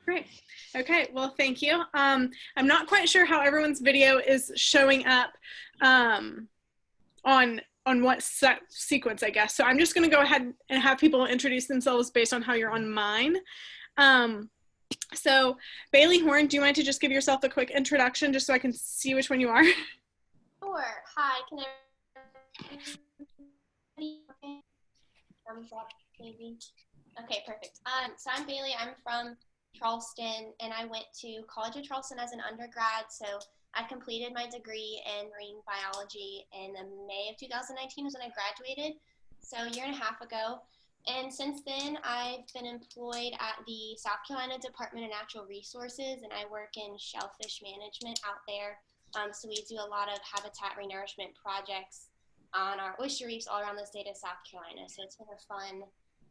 Great. Okay, well, thank you. I'm not quite sure how everyone's video is showing up on what sequence, I guess. So I'm just going to go ahead and have people introduce themselves based on how you're on mine. So Bailey Horn, do you mind to just give yourself a quick introduction just so I can see which one you are? Sure. Hi, can everybody thumbs up, maybe? Okay, perfect. So I'm Bailey. I'm from Charleston, and I went to College of Charleston as an undergrad. So I completed my degree in marine biology in May of 2019 was when I graduated, so a year and a half ago. And since then, I've been employed at the South Carolina Department of Natural Resources, and I work in shellfish management out there. So we do a lot of habitat renourishment projects on our oyster reefs all around the state of South Carolina. So it's been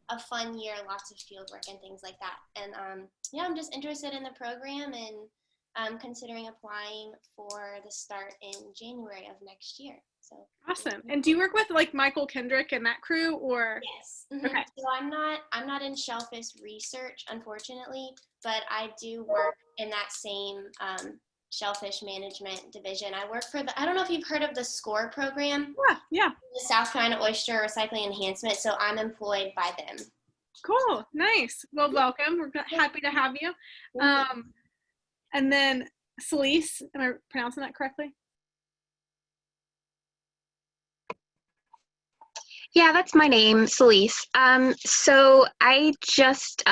a fun year, lots of field work and things like that. And yeah, I'm just interested in the program and considering applying for the start in January of next year. So awesome. And do you work with like Michael Kendrick and that crew, or? Yes. Mm-hmm. Okay. So I'm not in shellfish research, unfortunately, but I do work in that same shellfish management division. I work for I don't know if you've heard of the SCORE program. Yeah. The South Carolina Oyster Recycling Enhancement. So I'm employed by them. Cool. Nice. Well, welcome. We're happy to have you. And then Celise, am I pronouncing that correctly? Yeah, that's my name, Celise. So I just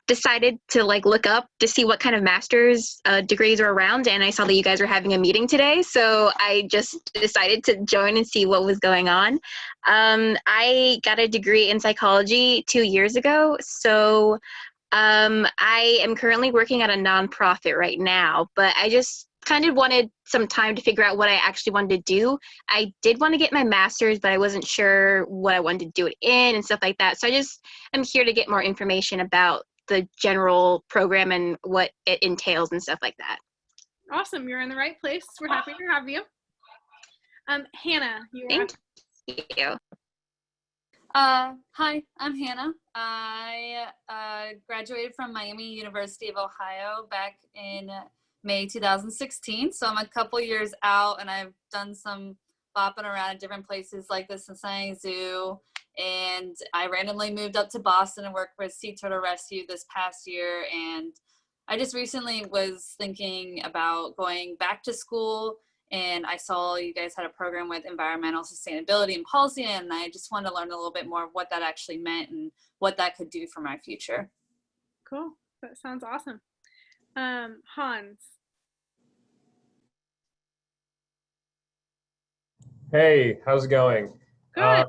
decided to look up to see what kind of master's degrees are around, and I saw that you guys were having a meeting today, so I just decided to join and see what was going on. I got a degree in psychology 2 years ago, so I am currently working at a nonprofit right now, but I just kind of wanted some time to figure out what I actually wanted to do. I did want to get my master's, but I wasn't sure what I wanted to do it in and stuff like that. So I'm here to get more information about the general program and what it entails and stuff like that. Awesome. You're in the right place. We're happy to have you. Hannah, Thank you. Hi, I'm Hannah. I graduated from Miami University of Ohio back in May 2016, so I'm a couple years out, and I've done some bopping around at different places like the Cincinnati Zoo, and I randomly moved up to Boston and worked with Sea Turtle Rescue this past year, and I just recently was thinking about going back to school, and I saw you guys had a program with environmental sustainability and policy, and I just wanted to learn a little bit more of what that actually meant and what that could do for my future. Cool. That sounds awesome. Hans. Hey, how's it going? Good.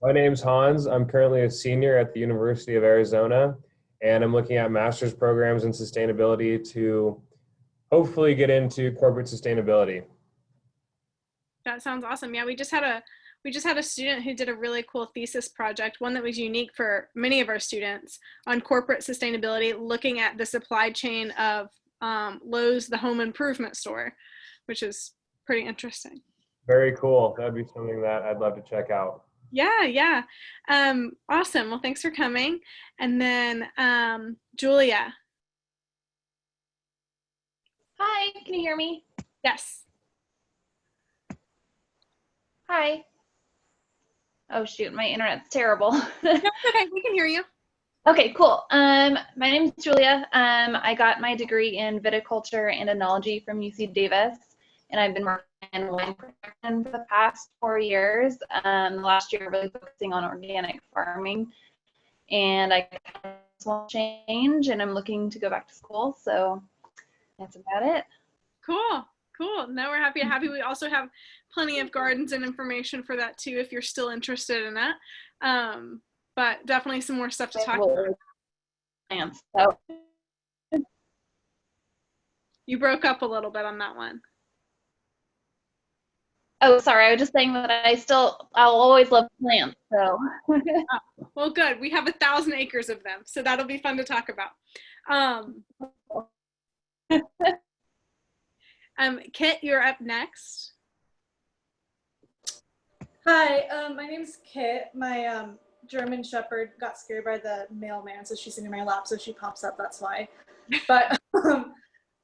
My name's Hans. I'm currently a senior at the University of Arizona, and I'm looking at master's programs in sustainability to hopefully get into corporate sustainability. That sounds awesome. Yeah, we just had a student who did a really cool thesis project, one that was unique for many of our students, on corporate sustainability, looking at the supply chain of Lowe's, the home improvement store, which is pretty interesting. Very cool. That'd be something that I'd love to check out. Yeah. Awesome. Well, thanks for coming. And then Julia. Hi, can you hear me? Yes. Hi. Oh shoot, my internet's terrible. No, it's okay. We can hear you. Okay, cool. My name is Julia. I got my degree in viticulture and enology from UC Davis, and I've been working in wine production for the past 4 years. Last year, really focusing on organic farming, and I want to change, and I'm looking to go back to school. So that's about it. Cool. Now we're happy to have you. We also have plenty of gardens and information for that too, if you're still interested in that. But definitely some more stuff to talk about. So. You broke up a little bit on that one. Oh, sorry. I was just saying that I'll always love plants. So. Oh, well, good. We have 1,000 acres of them, so that'll be fun to talk about. Kit, you're up next. Hi, my name's Kit. My German Shepherd got scared by the mailman, so she's sitting in my lap, so she pops up, that's why. But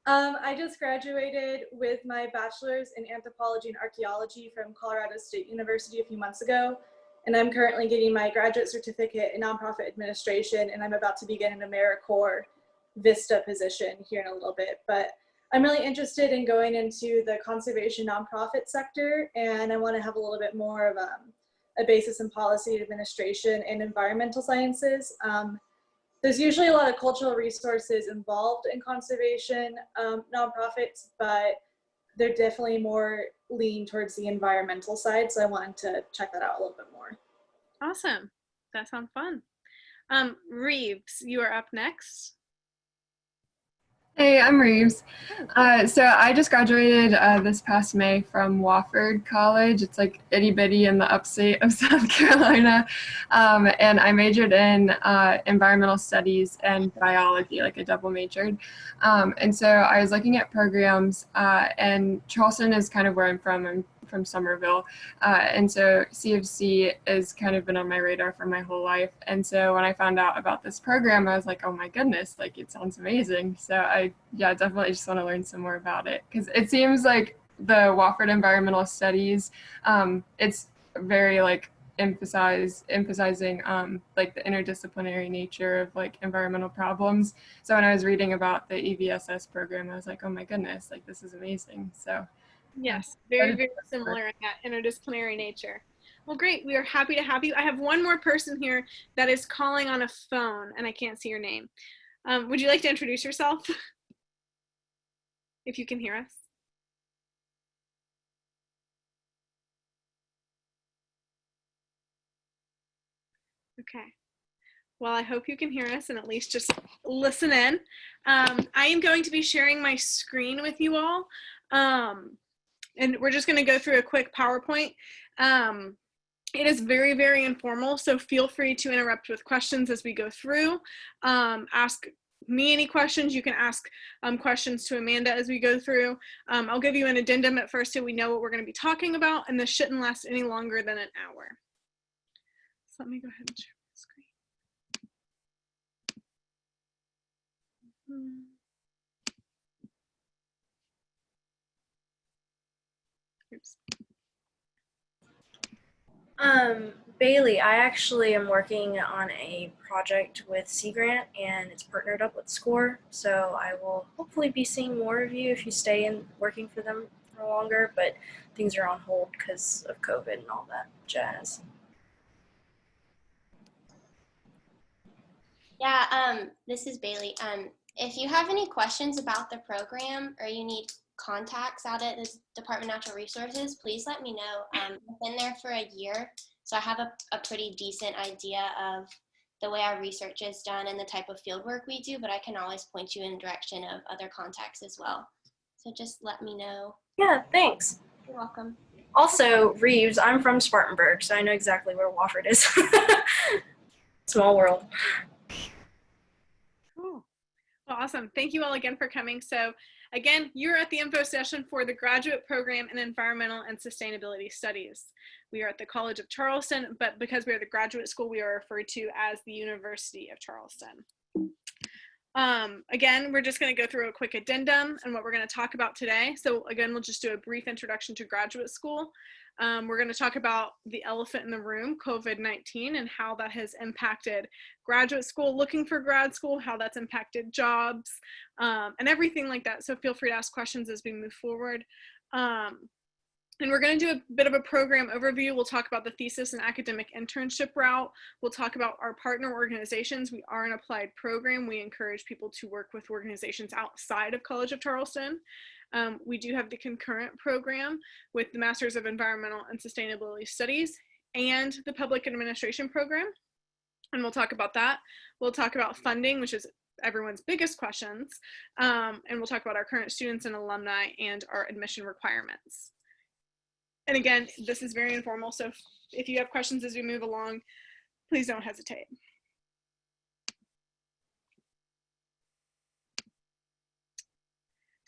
I just graduated with my bachelor's in anthropology and archaeology from Colorado State University a few months ago, and I'm currently getting my graduate certificate in nonprofit administration, and I'm about to begin an AmeriCorps Vista position here in a little bit. But I'm really interested in going into the conservation nonprofit sector, and I want to have a little bit more of a basis in policy administration and environmental sciences. There's usually a lot of cultural resources involved in conservation nonprofits, but they're definitely more lean towards the environmental side. So I wanted to check that out a little bit more. Awesome. That sounds fun. Reeves, you are up next. Hey, I'm Reeves. So I just graduated this past May from Wofford College. It's like itty bitty in the upstate of South Carolina. And I majored in environmental studies and biology, like a double majored. And so I was looking at programs, and Charleston is kind of where I'm from. I'm from Somerville. And so CFC has kind of been on my radar for my whole life. And so when I found out about this program, I was like, oh my goodness, like it sounds amazing. So I definitely just want to learn some more about it, because it seems like the Wofford Environmental Studies, it's very like emphasizing like the interdisciplinary nature of like environmental problems. So when I was reading about the EVSS program, I was like, oh my goodness, like this is amazing. So yes, very, very similar in that interdisciplinary nature. Well, great. We are happy to have you. I have one more person here that is calling on a phone, and I can't see your name. Would you like to introduce yourself? If you can hear us. Okay. Well, I hope you can hear us and at least just listen in. I am going to be sharing my screen with you all. And we're just going to go through a quick PowerPoint. It is very, very informal, so feel free to interrupt with questions as we go through. Ask me any questions. You can ask questions to Amanda as we go through. I'll give you an addendum at first so we know what we're going to be talking about, and this shouldn't last any longer than an hour. So let me go ahead and share my screen. Oops. Bailey, I actually am working on a project with Sea Grant, and it's partnered up with SCORE, so I will hopefully be seeing more of you if you stay in working for them for longer, but things are on hold because of COVID and all that jazz. Yeah, this is Bailey. If you have any questions about the program or you need contacts out at the Department of Natural Resources, please let me know. I've been there for a year, so I have a pretty decent idea of the way our research is done and the type of field work we do, but I can always point you in the direction of other contacts as well. So just let me know. Yeah, thanks. You're welcome. Also, Reeves, I'm from Spartanburg, so I know exactly where Wofford is. Small world. Cool. Well, awesome. Thank you all again for coming. So again, you're at the info session for the graduate program in environmental and sustainability studies. We are at the College of Charleston, but because we are the graduate school, we are referred to as the University of Charleston. Again, we're just going to go through a quick addendum and what we're going to talk about today. So again, we'll just do a brief introduction to graduate school. We're going to talk about the elephant in the room, COVID-19, and how that has impacted graduate school, looking for grad school, how that's impacted jobs, and everything like that. So feel free to ask questions as we move forward. And we're going to do a bit of a program overview. We'll talk about the thesis and academic internship route. We'll talk about our partner organizations. We are an applied program. We encourage people to work with organizations outside of College of Charleston. We do have the concurrent program with the Masters of Environmental and Sustainability Studies and the Public Administration program. And we'll talk about that. We'll talk about funding, which is everyone's biggest questions. And we'll talk about our current students and alumni and our admission requirements. And again, this is very informal, so if you have questions as we move along, please don't hesitate.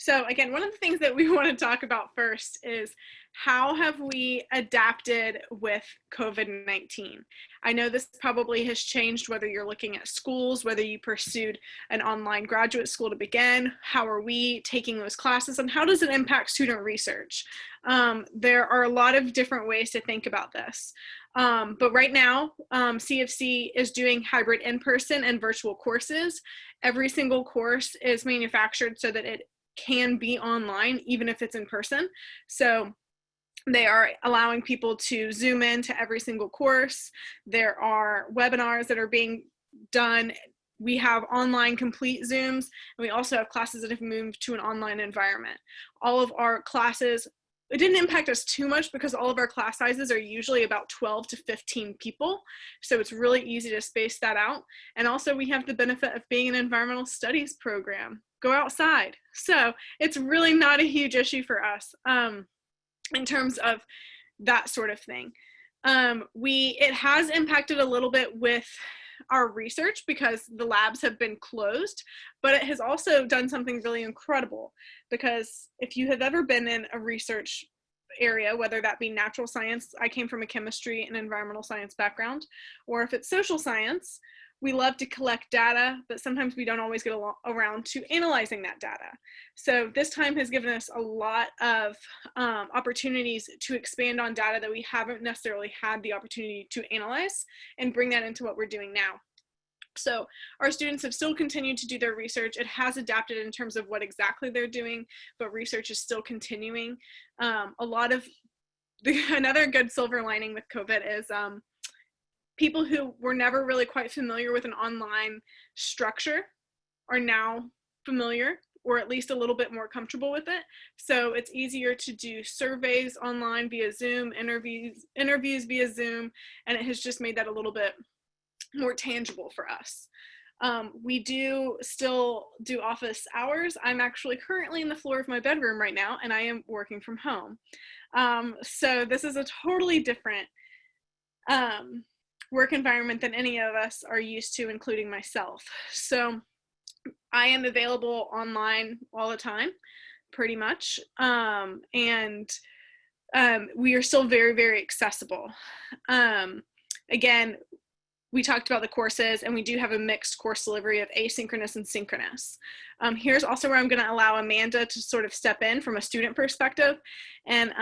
So again, one of the things that we want to talk about first is how have we adapted with COVID-19? I know this probably has changed whether you're looking at schools, whether you pursued an online graduate school to begin, how are we taking those classes, and how does it impact student research? There are a lot of different ways to think about this. But right now, CFC is doing hybrid in-person and virtual courses. Every single course is manufactured so that it can be online, even if it's in person. So they are allowing people to Zoom into every single course. There are webinars that are being done. We have online complete Zooms, and we also have classes that have moved to an online environment. All of our classes, it didn't impact us too much because all of our class sizes are usually about 12 to 15 people. So it's really easy to space that out. And also we have the benefit of being an environmental studies program. Go outside. So it's really not a huge issue for us in terms of that sort of thing. It has impacted a little bit with our research because the labs have been closed, but it has also done something really incredible, because if you have ever been in a research area, whether that be natural science, I came from a chemistry and environmental science background, or if it's social science, we love to collect data, but sometimes we don't always get around to analyzing that data. So this time has given us a lot of opportunities to expand on data that we haven't necessarily had the opportunity to analyze and bring that into what we're doing now. So our students have still continued to do their research. It has adapted in terms of what exactly they're doing, but research is still continuing. Another good silver lining with COVID is people who were never really quite familiar with an online structure are now familiar, or at least a little bit more comfortable with it. So it's easier to do surveys online via Zoom, interviews via Zoom, and it has just made that a little bit more tangible for us. We do still do office hours. I'm actually currently in the floor of my bedroom right now, and I am working from home. So this is a totally different work environment than any of us are used to, including myself. So I am available online all the time, pretty much. We are still very, very accessible. Again, we talked about the courses, and we do have a mixed course delivery of asynchronous and synchronous. Here's also where I'm going to allow Amanda to sort of step in from a student perspective and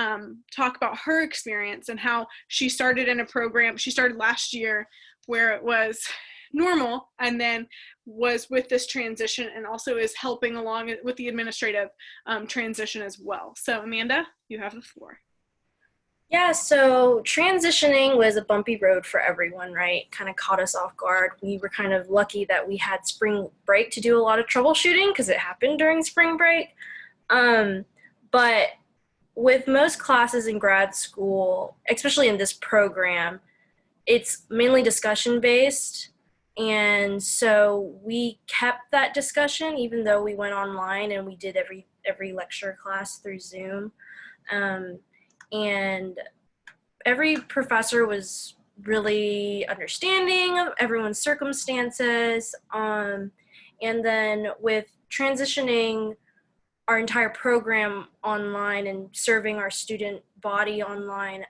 talk about her experience and how she started in a program. She started last year where it was normal, and then was with this transition, and also is helping along with the administrative transition as well. So Amanda, you have the floor. Yeah, so transitioning was a bumpy road for everyone, right? Kind of caught us off guard. We were kind of lucky that we had spring break to do a lot of troubleshooting because it happened during spring break. But with most classes in grad school, especially in this program, it's mainly discussion based. And so we kept that discussion even though we went online and we did every lecture class through Zoom. And every professor was really understanding of everyone's circumstances. And then with transitioning our entire program online and serving our student body online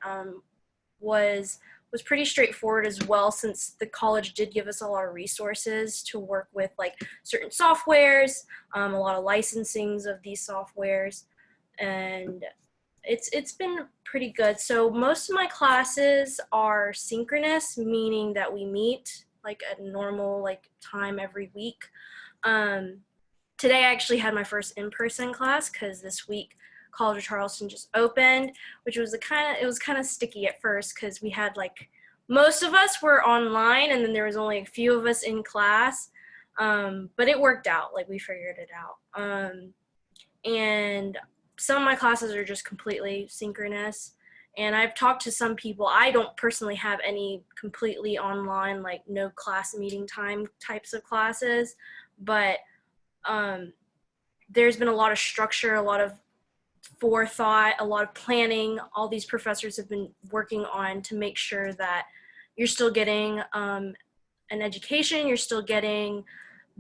was pretty straightforward as well, since the college did give us all our resources to work with, like certain softwares, a lot of licensings of these softwares, and it's been pretty good. So most of my classes are synchronous, meaning that we meet like at normal time every week. Today I actually had my first in-person class because this week College of Charleston just opened, which was it was kind of sticky at first because we had most of us were online and then there was only a few of us in class, but it worked out. We figured it out. And some of my classes are just completely synchronous, and I've talked to some people. I don't personally have any completely online, no class meeting time types of classes, but there's been a lot of structure, a lot of forethought, a lot of planning. All these professors have been working on to make sure that you're still getting an education, you're still getting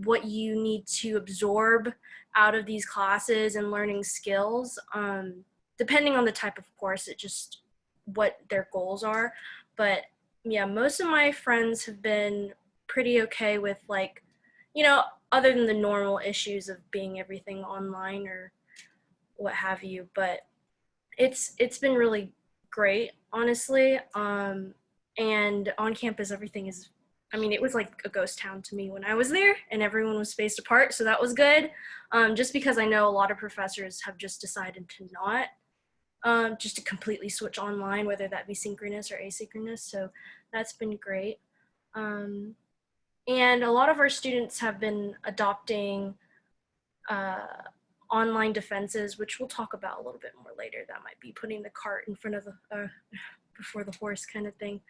what you need to absorb out of these classes and learning skills. Depending on the type of course, it just what their goals are. But yeah, most of my friends have been pretty okay with, like, you know, other than the normal issues of being everything online or what have you. But it's been really great, honestly. And on campus, everything is, I mean, it was like a ghost town to me when I was there, and everyone was spaced apart, so that was good. Just because I know a lot of professors have just decided to not, just to completely switch online, whether that be synchronous or asynchronous, so that's been great. And a lot of our students have been adopting online defenses, which we'll talk about a little bit more later. That might be putting the cart in front of the, before the horse kind of thing.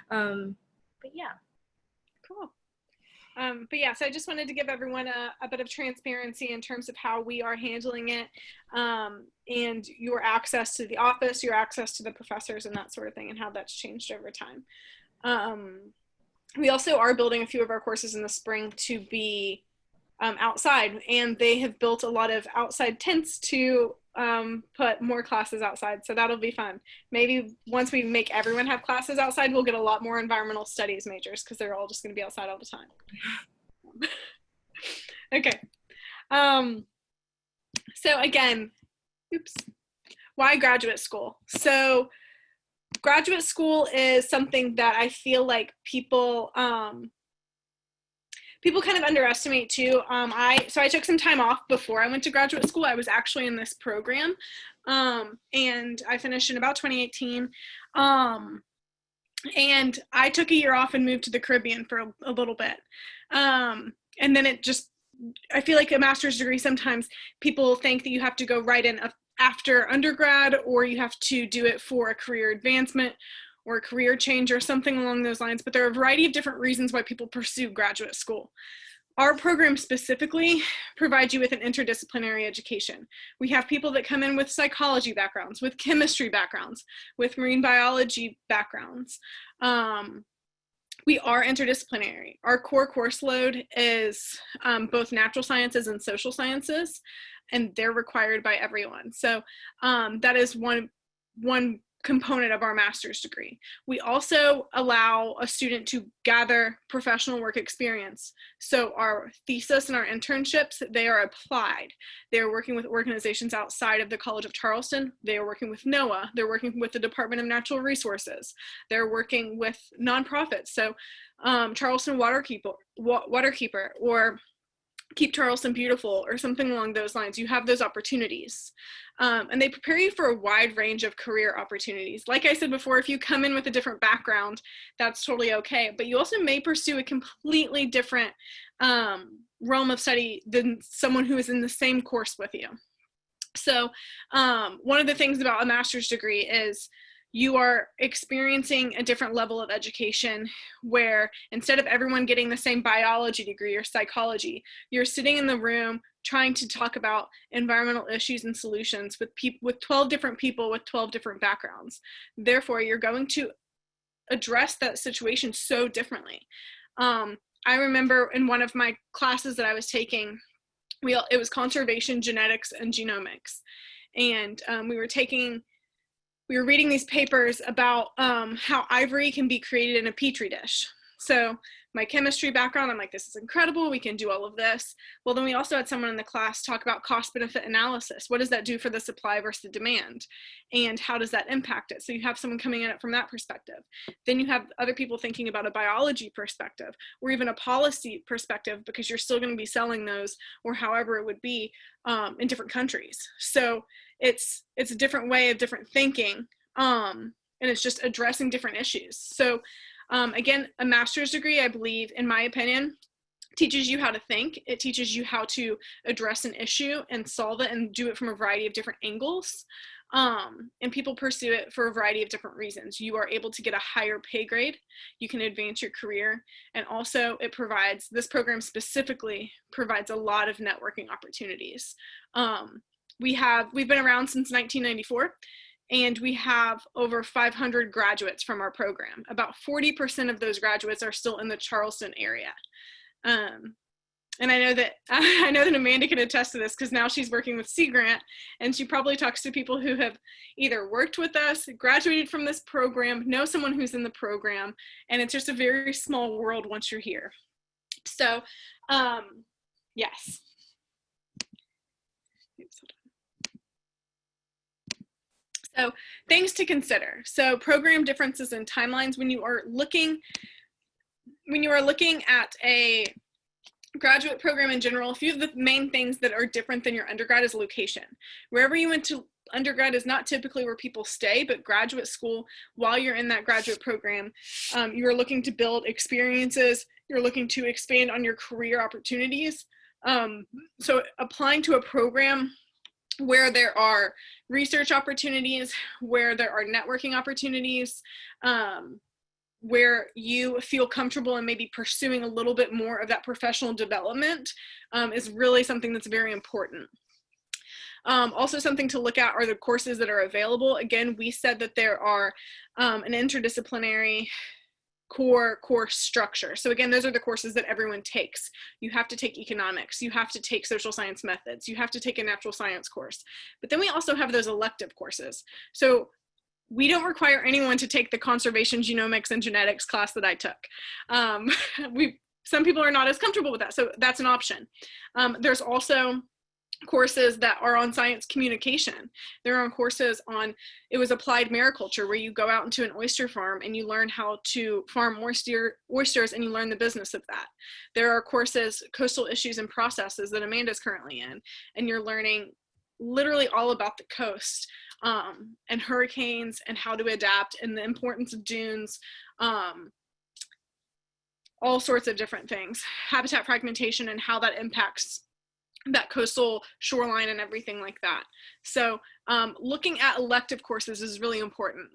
But yeah. Cool. But yeah, so I just wanted to give everyone a bit of transparency in terms of how we are handling it, and your access to the office, your access to the professors and that sort of thing, and how that's changed over time. We also are building a few of our courses in the spring to be outside, and they have built a lot of outside tents to put more classes outside, so that'll be fun. Maybe once we make everyone have classes outside, we'll get a lot more environmental studies majors, because they're all just going to be outside all the time. Okay. So again, why graduate school? So graduate school is something that I feel like people kind of underestimate too. So I took some time off before I went to graduate school. I was actually in this program, and I finished in about 2018. And I took a year off and moved to the Caribbean for a little bit. And then I feel like a master's degree, sometimes people think that you have to go right in after undergrad, or you have to do it for a career advancement or a career change or something along those lines. But there are a variety of different reasons why people pursue graduate school. Our program specifically provides you with an interdisciplinary education. We have people that come in with psychology backgrounds, with chemistry backgrounds, with marine biology backgrounds. We are interdisciplinary. Our core course load is both natural sciences and social sciences, and they're required by everyone. So that is one component of our master's degree. We also allow a student to gather professional work experience. So our thesis and our internships, they are applied. They are working with organizations outside of the College of Charleston. They are working with NOAA. They're working with the Department of Natural Resources. They're working with nonprofits. So Charleston Waterkeeper, or Keep Charleston Beautiful, or something along those lines. You have those opportunities. And they prepare you for a wide range of career opportunities. Like I said before, if you come in with a different background, that's totally okay. But you also may pursue a completely different realm of study than someone who is in the same course with you. So one of the things about a master's degree is you are experiencing a different level of education, where instead of everyone getting the same biology degree or psychology, you're sitting in the room trying to talk about environmental issues and solutions with 12 different people with 12 different backgrounds. Therefore, you're going to address that situation so differently. I remember in one of my classes that I was taking, it was conservation, genetics, and genomics. And we were reading these papers about how ivory can be created in a petri dish. So my chemistry background, I'm like, this is incredible. We can do all of this. Well, then we also had someone in the class talk about cost benefit analysis. What does that do for the supply versus the demand? And how does that impact it? So you have someone coming at it from that perspective. Then you have other people thinking about a biology perspective, or even a policy perspective, because you're still going to be selling those, or however it would be, in different countries. So it's a different way of different thinking, and it's just addressing different issues. So again, a master's degree, I believe, in my opinion, teaches you how to think. It teaches you how to address an issue and solve it, and do it from a variety of different angles. And people pursue it for a variety of different reasons. You are able to get a higher pay grade. You can advance your career. And also this program specifically provides a lot of networking opportunities. We've been around since 1994. And we have over 500 graduates from our program. About 40% of those graduates are still in the Charleston area. and I know that Amanda can attest to this because now she's working with Sea Grant, and she probably talks to people who have either worked with us, graduated from this program, know someone who's in the program, and it's just a very small world once you're here. So, yes. Oops, hold on. So things to consider. So program differences and timelines when you are looking at a graduate program in general. A few of the main things that are different than your undergrad is location. Wherever you went to undergrad is not typically where people stay, but graduate school, while you're in that graduate program, you are looking to build experiences, you're looking to expand on your career opportunities. So applying to a program where there are research opportunities, where there are networking opportunities, where you feel comfortable in maybe pursuing a little bit more of that professional development is really something that's very important. Also something to look at are the courses that are available. Again, we said that there are an interdisciplinary core course structure. So again, those are the courses that everyone takes. You have to take economics, you have to take social science methods, you have to take a natural science course. But then we also have those elective courses. So we don't require anyone to take the conservation, genomics, and genetics class that I took. Some people are not as comfortable with that, so that's an option. There's also courses that are on science communication. There are courses on, it was applied mariculture, where you go out into an oyster farm and you learn how to farm oysters and you learn the business of that. There are courses, coastal issues and processes, that Amanda's currently in, and you're learning literally all about the coast and hurricanes and how to adapt and the importance of dunes, all sorts of different things, habitat fragmentation and how that impacts that coastal shoreline and everything like that. So looking at elective courses is really important.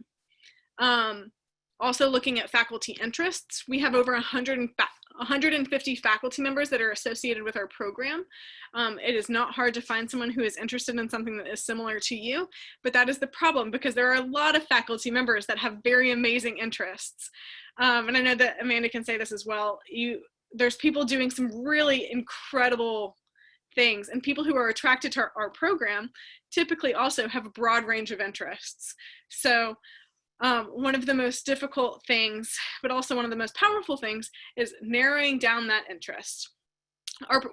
Also looking at faculty interests. We have over 150 faculty members that are associated with our program. It is not hard to find someone who is interested in something that is similar to you, but that is the problem, because there are a lot of faculty members that have very amazing interests. And I know that Amanda can say this as well. There's people doing some really incredible things, and people who are attracted to our program typically also have a broad range of interests. So one of the most difficult things, but also one of the most powerful things, is narrowing down that interest.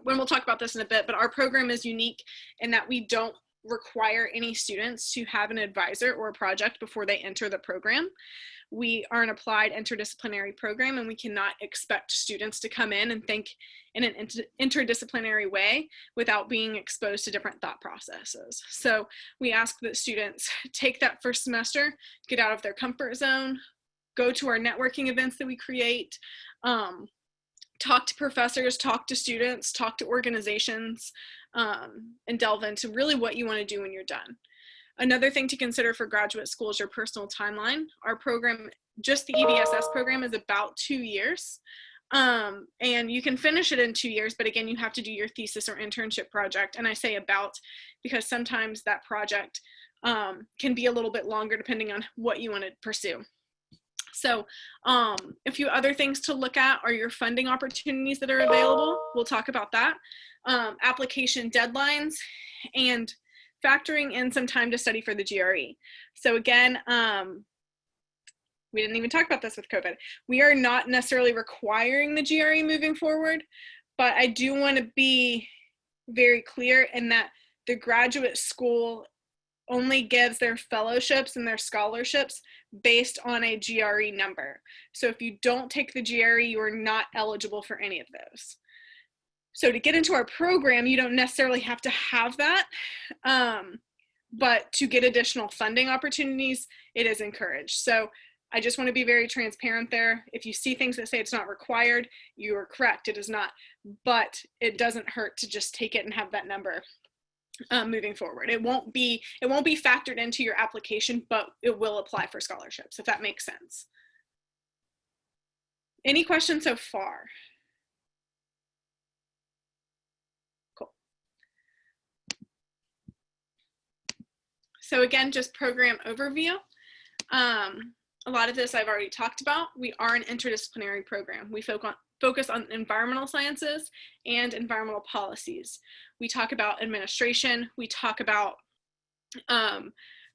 When we'll talk about this in a bit, but our program is unique in that we don't require any students to have an advisor or a project before they enter the program. We are an applied interdisciplinary program, and we cannot expect students to come in and think in an interdisciplinary way without being exposed to different thought processes. So we ask that students take that first semester, get out of their comfort zone, go to our networking events that we create, talk to professors, talk to students, talk to organizations, and delve into really what you want to do when you're done. Another thing to consider for graduate school is your personal timeline. Our program, just the EVSS program, is about 2 years. And you can finish it in 2 years, but again, you have to do your thesis or internship project. And I say about because sometimes that project can be a little bit longer depending on what you want to pursue. So a few other things to look at are your funding opportunities that are available. We'll talk about that. Application deadlines, and factoring in some time to study for the GRE. So again, we didn't even talk about this with COVID. We are not necessarily requiring the GRE moving forward, but I do want to be very clear in that the graduate school only gives their fellowships and their scholarships based on a GRE number. So if you don't take the GRE, you are not eligible for any of those. So to get into our program, you don't necessarily have to have that, but to get additional funding opportunities, it is encouraged. So I just want to be very transparent there. If you see things that say it's not required, you are correct, it is not, but it doesn't hurt to just take it and have that number moving forward. It won't be factored into your application, but it will apply for scholarships, if that makes sense. Any questions so far? Cool. So again, just program overview. A lot of this I've already talked about. We are an interdisciplinary program. We focus on environmental sciences and environmental policies. We talk about administration, we talk about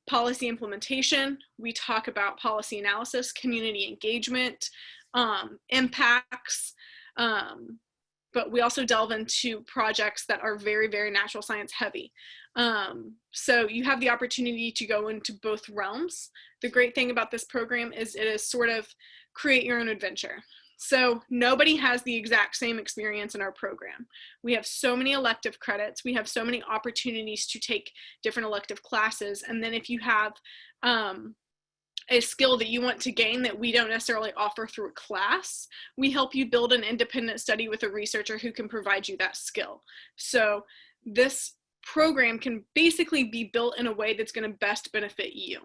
policy implementation, we talk about policy analysis, community engagement, impacts, but we also delve into projects that are very, very natural science heavy. So you have the opportunity to go into both realms. The great thing about this program is it is sort of create your own adventure. So nobody has the exact same experience in our program. We have so many elective credits. We have so many opportunities to take different elective classes. And then if you have a skill that you want to gain that we don't necessarily offer through a class, we help you build an independent study with a researcher who can provide you that skill. So this program can basically be built in a way that's going to best benefit you.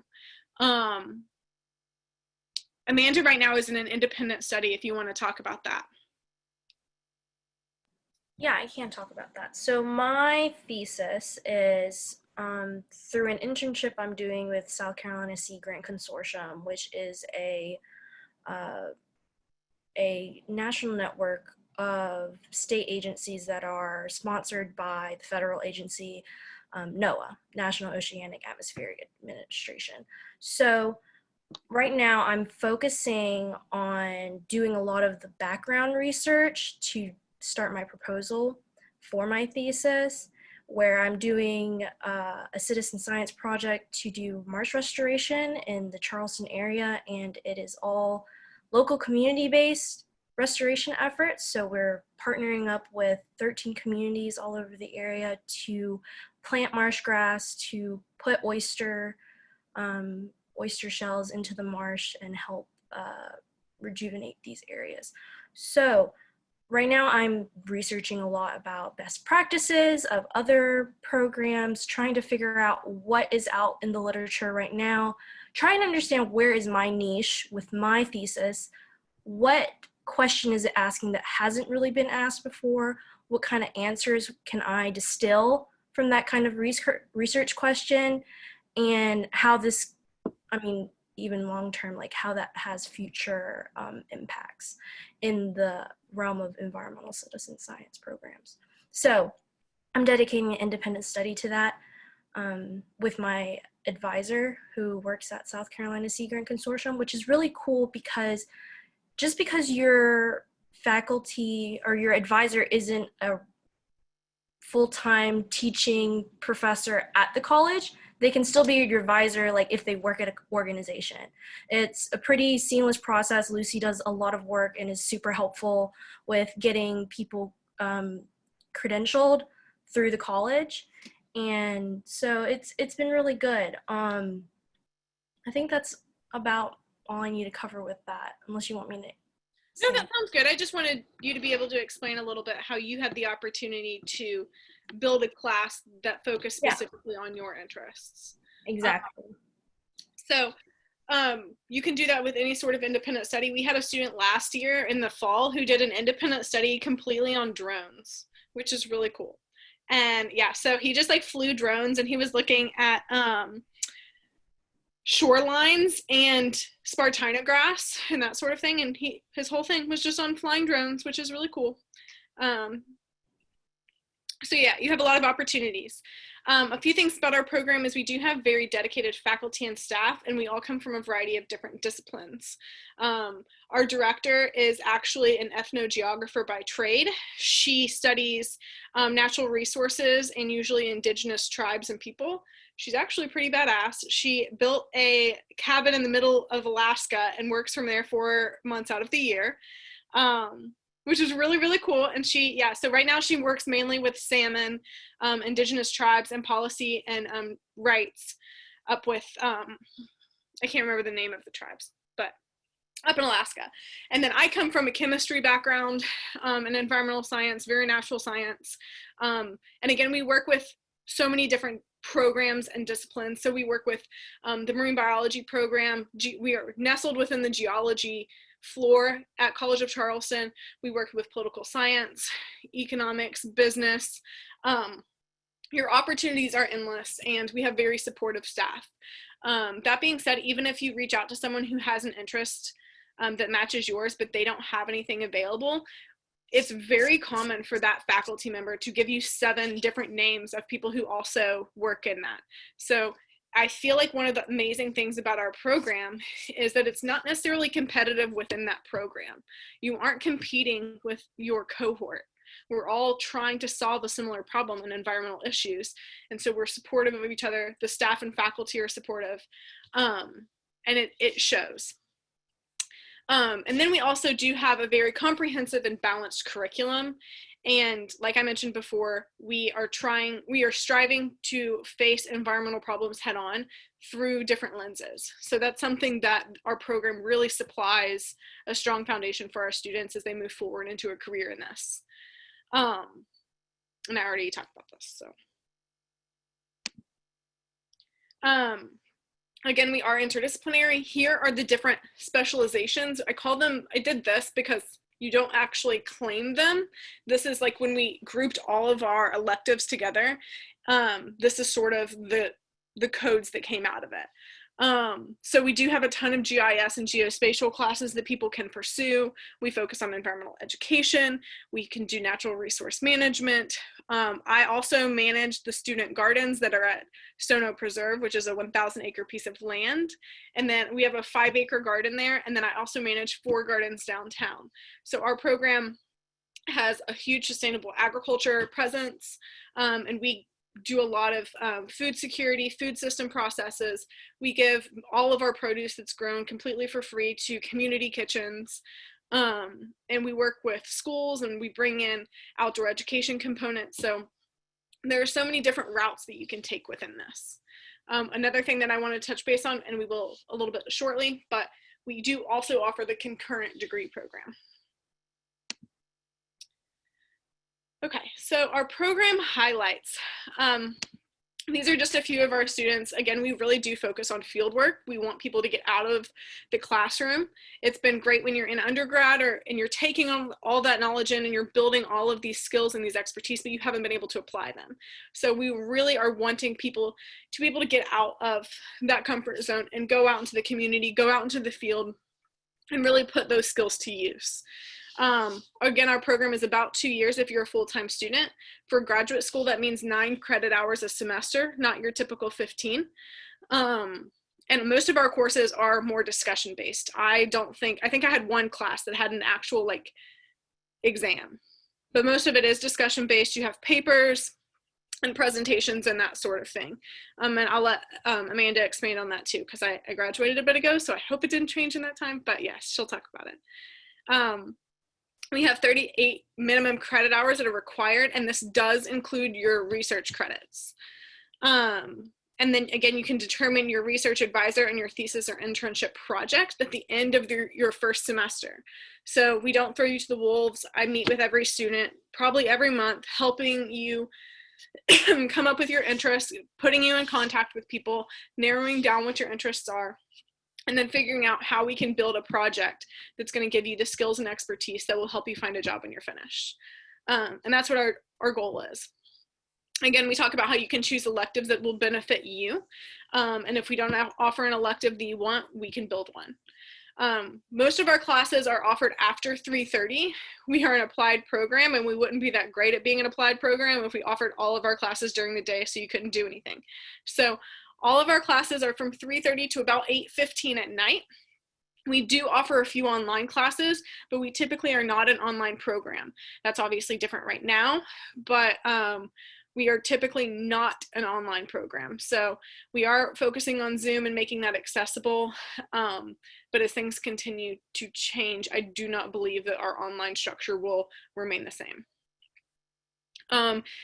Amanda right now is in an independent study if you want to talk about that. Yeah, I can talk about that. So my thesis is through an internship I'm doing with South Carolina Sea Grant Consortium, which is a national network of state agencies that are sponsored by the federal agency NOAA, National Oceanic Atmospheric Administration. So right now I'm focusing on doing a lot of the background research to start my proposal for my thesis, where I'm doing a citizen science project to do marsh restoration in the Charleston area, and it is all local community-based restoration efforts. So we're partnering up with 13 communities all over the area to plant marsh grass, to put oyster shells into the marsh and help rejuvenate these areas. So right now I'm researching a lot about best practices of other programs, trying to figure out what is out in the literature right now, trying to understand where is my niche with my thesis, what question is it asking that hasn't really been asked before, what kind of answers can I distill from that kind of research question, and how this, even long-term, like how that has future impacts in the realm of environmental citizen science programs. So I'm dedicating an independent study to that with my advisor who works at South Carolina Sea Grant Consortium, which is really cool because just because your faculty or your advisor isn't a full-time teaching professor at the college, they can still be your advisor, like if they work at an organization. It's a pretty seamless process. Lucy does a lot of work and is super helpful with getting people credentialed through the college. And so it's been really good. I think that's about all I need to cover with that, unless you want me to. No, that sounds good. I just wanted you to be able to explain a little bit how you had the opportunity to build a class that focused specifically on your interests. Exactly. So you can do that with any sort of independent study. We had a student last year in the fall who did an independent study completely on drones, which is really cool. And yeah, so he just like flew drones and he was looking at shorelines and Spartina grass and that sort of thing. And his whole thing was just on flying drones, which is really cool. So yeah, you have a lot of opportunities. A few things about our program is we do have very dedicated faculty and staff, and we all come from a variety of different disciplines. Our director is actually an ethnogeographer by trade. She studies natural resources and usually indigenous tribes and people. She's actually pretty badass. She built a cabin in the middle of Alaska and works from there 4 months out of the year. Which is really, really cool. And so right now she works mainly with salmon, indigenous tribes, and policy and rights up with, I can't remember the name of the tribes, but up in Alaska. And then I come from a chemistry background, an environmental science, very natural science. And again, we work with so many different programs and disciplines. So we work with the marine biology program. We are nestled within the geology floor at College of Charleston. We work with political science, economics, business. Your opportunities are endless, and we have very supportive staff. That being said, even if you reach out to someone who has an interest that matches yours, but they don't have anything available, it's very common for that faculty member to give you 7 different names of people who also work in that. So I feel like one of the amazing things about our program is that it's not necessarily competitive within that program. You aren't competing with your cohort. We're all trying to solve a similar problem in environmental issues. And so we're supportive of each other. The staff and faculty are supportive, and it shows. And then we also do have a very comprehensive and balanced curriculum. And like I mentioned before, we are striving to face environmental problems head on through different lenses. So that's something that our program really supplies a strong foundation for our students as they move forward into a career in this. And I already talked about this, so. Again, we are interdisciplinary. Here are the different specializations. I did this because you don't actually claim them. This is like when we grouped all of our electives together. This is sort of the codes that came out of it. So we do have a ton of GIS and geospatial classes that people can pursue. We focus on environmental education. We can do natural resource management. I also manage the student gardens that are at Stono Preserve, which is a 1,000-acre piece of land. And then we have a 5-acre garden there. And then I also manage 4 gardens downtown. So our program has a huge sustainable agriculture presence, and we do a lot of food security, food system processes. We give all of our produce that's grown completely for free to community kitchens. And we work with schools, and we bring in outdoor education components. So there are so many different routes that you can take within this. Another thing that I want to touch base on, and we will a little bit shortly, but we do also offer the concurrent degree program. Okay, so our program highlights. These are just a few of our students. Again, we really do focus on field work. We want people to get out of the classroom. It's been great when you're in undergrad and you're taking on all that knowledge in and you're building all of these skills and these expertise, but you haven't been able to apply them. So we really are wanting people to be able to get out of that comfort zone and go out into the community, go out into the field, and really put those skills to use. Again, our program is about 2 years if you're a full-time student. For graduate school, that means 9 credit hours a semester, not your typical 15. And most of our courses are more discussion-based. I think I had 1 class that had an actual like exam, but most of it is discussion-based. You have papers and presentations and that sort of thing. And I'll let Amanda expand on that too, because I graduated a bit ago, so I hope it didn't change in that time, but yes, she'll talk about it. We have 38 minimum credit hours that are required, and this does include your research credits. And then again, you can determine your research advisor and your thesis or internship project at the end of your first semester. So we don't throw you to the wolves. I meet with every student probably every month, helping you come up with your interests, putting you in contact with people, narrowing down what your interests are, and then figuring out how we can build a project that's going to give you the skills and expertise that will help you find a job when you're finished. And that's what our goal is. Again, we talk about how you can choose electives that will benefit you. And if we don't offer an elective that you want, we can build one. Most of our classes are offered after 3:30. We are an applied program, and we wouldn't be that great at being an applied program if we offered all of our classes during the day so you couldn't do anything. So all of our classes are from 3:30 to about 8:15 at night. We do offer a few online classes, but we typically are not an online program. That's obviously different right now, but we are typically not an online program. So we are focusing on Zoom and making that accessible. But as things continue to change, I do not believe that our online structure will remain the same.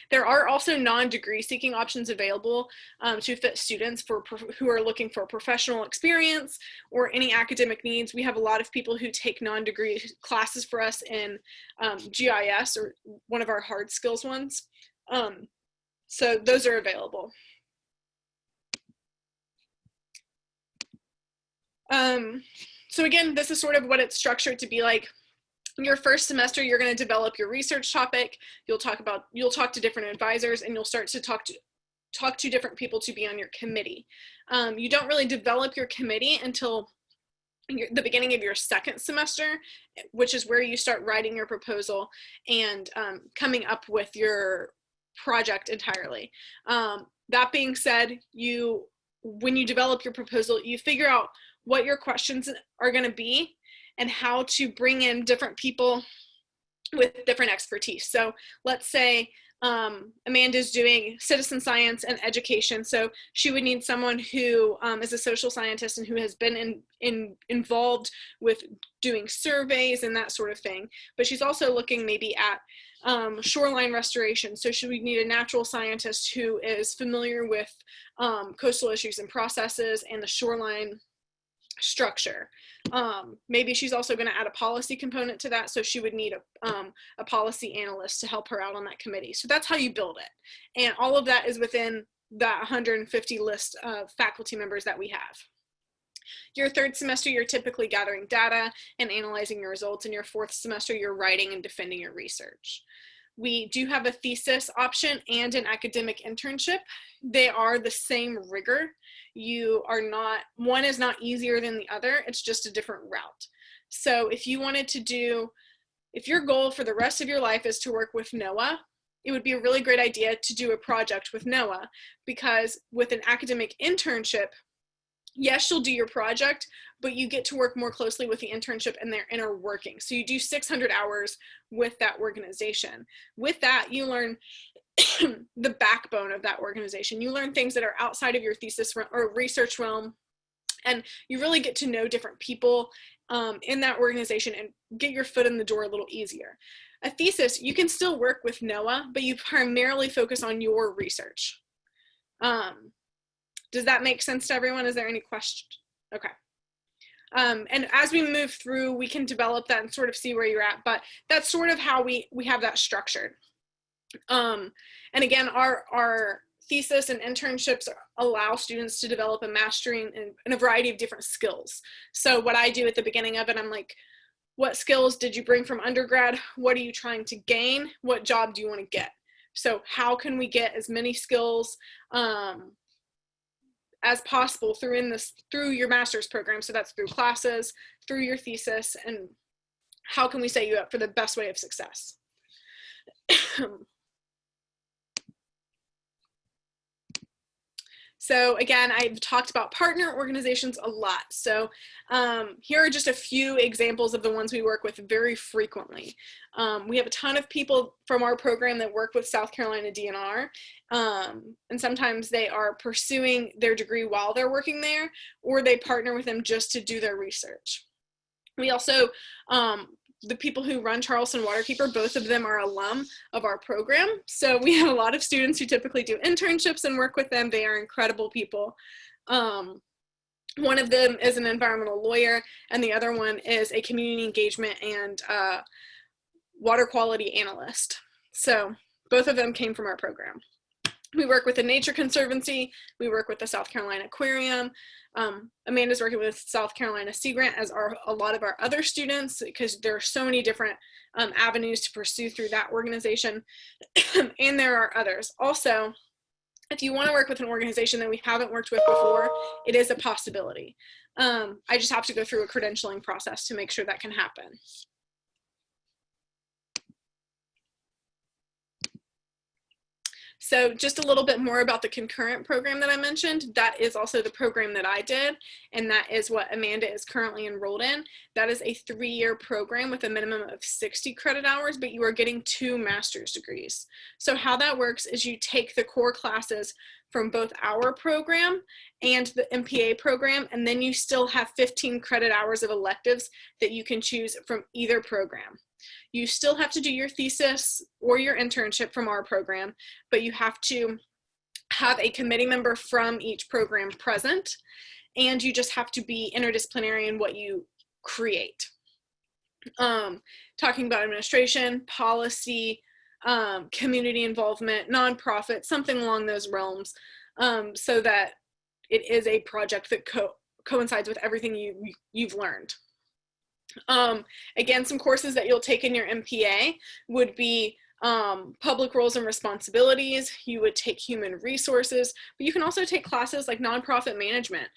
There are also non-degree seeking options available to fit students who are looking for professional experience or any academic needs. We have a lot of people who take non-degree classes for us in GIS, or one of our hard skills ones. So those are available. So again, this is sort of what it's structured to be like. Your first semester, you're going to develop your research topic. You'll talk to different advisors, and you'll start to talk to different people to be on your committee. You don't really develop your committee until the beginning of your second semester, which is where you start writing your proposal and coming up with your project entirely. That being said, when you develop your proposal, you figure out what your questions are going to be and how to bring in different people with different expertise. So let's say Amanda's doing citizen science and education. So she would need someone who is a social scientist and who has been involved with doing surveys and that sort of thing. But she's also looking maybe at shoreline restoration. So she would need a natural scientist who is familiar with coastal issues and processes and the shoreline structure. Maybe she's also going to add a policy component to that, so she would need a policy analyst to help her out on that committee. So that's how you build it, and all of that is within that 150 list of faculty members that we have. Your third semester, you're typically gathering data and analyzing your results. In your fourth semester, you're writing and defending your research. We do have a thesis option and an academic internship. They are the same rigor. One is not easier than the other, it's just a different route. So if your goal for the rest of your life is to work with NOAA, it would be a really great idea to do a project with NOAA, because with an academic internship, yes, you'll do your project, but you get to work more closely with the internship and their inner working. So you do 600 hours with that organization. With that, you learn the backbone of that organization. You learn things that are outside of your thesis or research realm, and you really get to know different people in that organization and get your foot in the door a little easier. A thesis, you can still work with NOAA, but you primarily focus on your research. Does that make sense to everyone? Is there any question? Okay. And as we move through, we can develop that and sort of see where you're at, but that's sort of how we have that structured. And again, our thesis and internships allow students to develop a mastery in a variety of different skills. So what I do at the beginning of it, I'm like, what skills did you bring from undergrad? What are you trying to gain? What job do you want to get? So how can we get as many skills as possible through your master's program? So that's through classes, through your thesis, and how can we set you up for the best way of success? So again, I've talked about partner organizations a lot. So here are just a few examples of the ones we work with very frequently. We have a ton of people from our program that work with South Carolina DNR, and sometimes they are pursuing their degree while they're working there, or they partner with them just to do their research. We also, the people who run Charleston Waterkeeper, both of them are alum of our program. So we have a lot of students who typically do internships and work with them. They are incredible people. One of them is an environmental lawyer, and the other one is a community engagement and water quality analyst. So both of them came from our program. We work with the Nature Conservancy. We work with the South Carolina Aquarium. Amanda's working with South Carolina Sea Grant, as are a lot of our other students, because there are so many different avenues to pursue through that organization. And there are others. Also, if you want to work with an organization that we haven't worked with before, it is a possibility. I just have to go through a credentialing process to make sure that can happen. So just a little bit more about the concurrent program that I mentioned. That is also the program that I did, and that is what Amanda is currently enrolled in. That is a 3-year program with a minimum of 60 credit hours, but you are getting 2 master's degrees. So how that works is you take the core classes from both our program and the MPA program, and then you still have 15 credit hours of electives that you can choose from either program. You still have to do your thesis or your internship from our program, but you have to have a committee member from each program present, and you just have to be interdisciplinary in what you create. Talking about administration, policy, community involvement, nonprofit, something along those realms, so that it is a project that coincides with everything you've learned. Again, some courses that you'll take in your MPA would be public roles and responsibilities. You would take human resources, but you can also take classes like nonprofit management.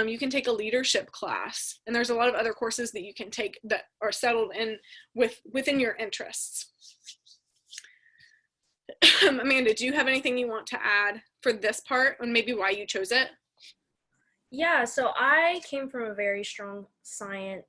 You can take a leadership class, and there's a lot of other courses that you can take that are settled in within your interests. Amanda, do you have anything you want to add for this part, and maybe why you chose it? Yeah, so I came from a very strong science,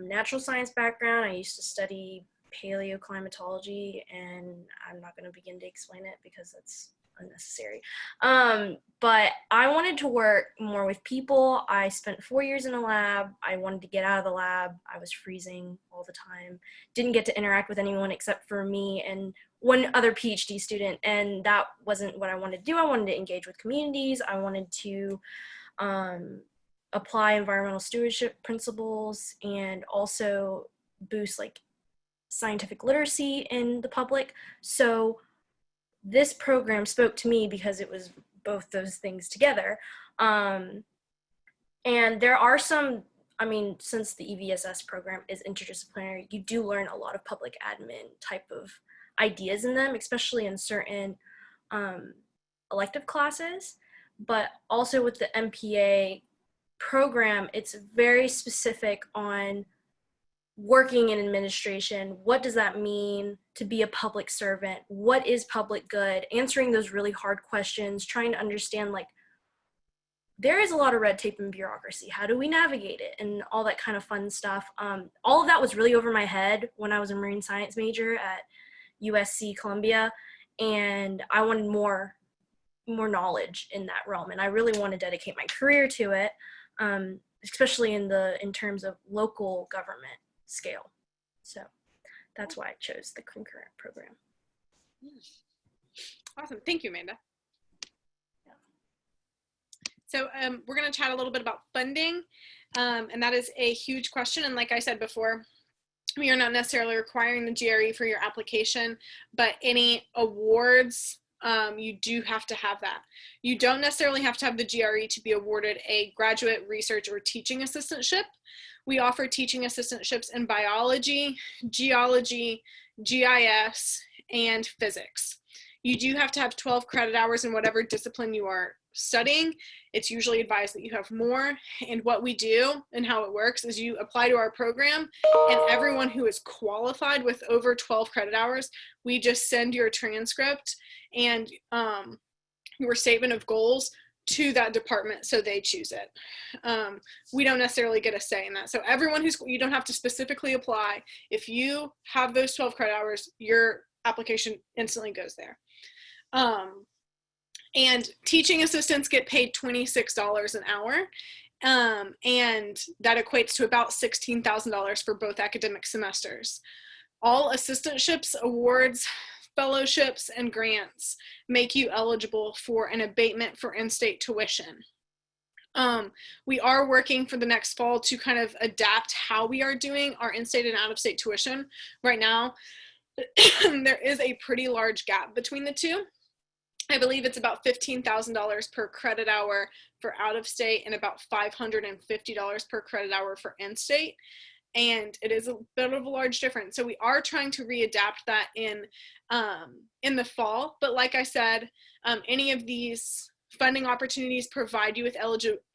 natural science background. I used to study paleoclimatology, and I'm not going to begin to explain it because that's unnecessary. But I wanted to work more with people. I spent 4 years in a lab. I wanted to get out of the lab. I was freezing all the time. Didn't get to interact with anyone except for me and one other PhD student, and that wasn't what I wanted to do. I wanted to engage with communities. I wanted to apply environmental stewardship principles and also boost like scientific literacy in the public. So this program spoke to me because it was both those things together. And there are some, I mean, since the EVSS program is interdisciplinary, you do learn a lot of public admin type of ideas in them, especially in certain elective classes. But also with the MPA program, it's very specific on working in administration. What does that mean to be a public servant? What is public good? Answering those really hard questions, trying to understand, like, there is a lot of red tape and bureaucracy. How do we navigate it? And all that kind of fun stuff. All of that was really over my head when I was a marine science major at USC Columbia, and I wanted more knowledge in that realm, and I really want to dedicate my career to it, especially in terms of local government scale. So that's why I chose the concurrent program. Awesome. Thank you, Amanda. So we're going to chat a little bit about funding, and that is a huge question. And like I said before, we are not necessarily requiring the GRE for your application, but any awards, you do have to have that. You don't necessarily have to have the GRE to be awarded a graduate research or teaching assistantship. We offer teaching assistantships in biology, geology, GIS, and physics. You do have to have 12 credit hours in whatever discipline you are studying. It's usually advised that you have more. And what we do and how it works is you apply to our program, and everyone who is qualified with over 12 credit hours, we just send your transcript and your statement of goals to that department so they choose it. We don't necessarily get a say in that. So everyone you don't have to specifically apply. If you have those 12 credit hours, your application instantly goes there. And teaching assistants get paid $26 an hour. And that equates to about $16,000 for both academic semesters. All assistantships, awards, fellowships, and grants make you eligible for an abatement for in-state tuition. We are working for the next fall to kind of adapt how we are doing our in-state and out-of-state tuition. Right now, there is a pretty large gap between the two. I believe it's about $15,000 per credit hour for out-of-state and about $550 per credit hour for in-state. And it is a bit of a large difference. So we are trying to readapt that in the fall. But like I said, any of these funding opportunities provide you with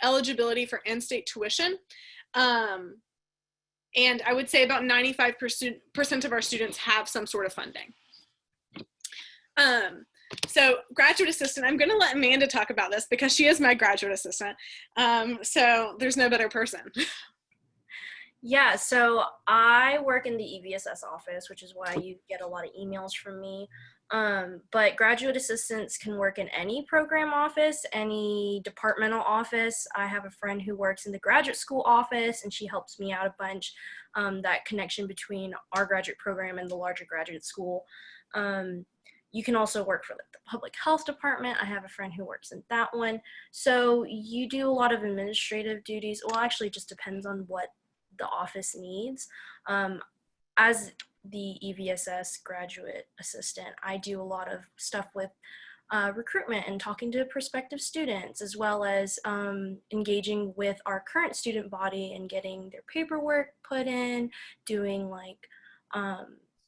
eligibility for in-state tuition. And I would say about 95% of our students have some sort of funding. So graduate assistant, I'm going to let Amanda talk about this because she is my graduate assistant. So there's no better person. Yeah, so I work in the EVSS office, which is why you get a lot of emails from me. But graduate assistants can work in any program office, any departmental office. I have a friend who works in the graduate school office, and she helps me out a bunch, that connection between our graduate program and the larger graduate school. You can also work for like the public health department. I have a friend who works in that one. So you do a lot of administrative duties. Well, actually it just depends on what the office needs. As the EVSS graduate assistant, I do a lot of stuff with recruitment and talking to prospective students, as well as engaging with our current student body and getting their paperwork put in, doing like